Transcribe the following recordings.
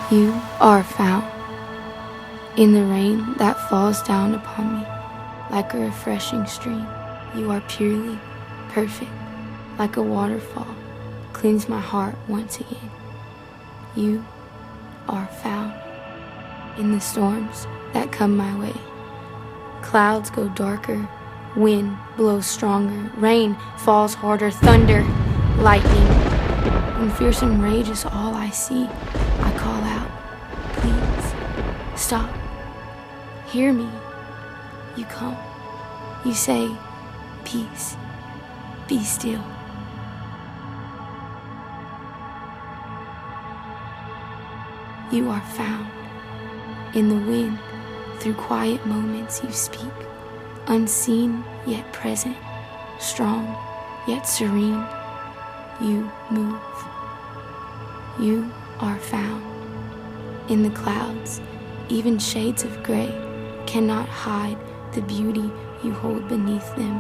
You are found in the rain that falls down upon me like a refreshing stream. You are purely perfect, like a waterfall. Cleanse my heart once again. You are found in the storms that come my way. Clouds go darker, wind blows stronger, rain falls harder, thunder, lightning. When fearsome rage is all I see, I call out, please, stop, hear me. You come, you say, peace, be still. You are found in the wind. Through quiet moments you speak, unseen yet present, strong yet serene. You move. You are found in the clouds. Even shades of gray cannot hide the beauty you hold beneath them.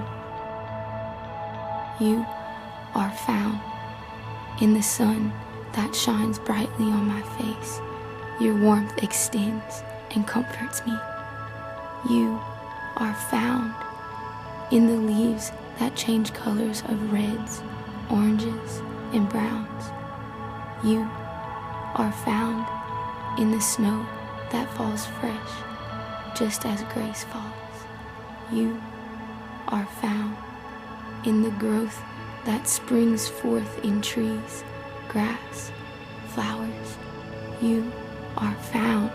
You are found in the sun that shines brightly on my face. Your warmth extends and comforts me. You are found in the leaves that change colors of reds, oranges, and browns. You are found in the snow that falls fresh, just as grace falls. You are found in the growth that springs forth in trees, grass, flowers. You are found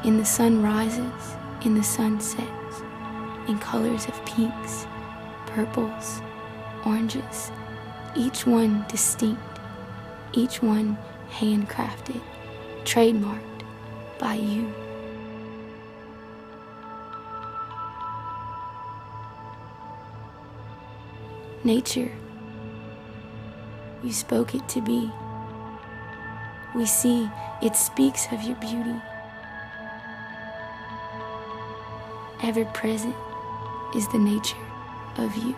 in the sun rises, in the sun sets, in colors of pinks, purples, oranges, each one distinct, each one handcrafted, trademarked by you. Nature, you spoke it to be. We see it speaks of your beauty. Ever present is the nature of you.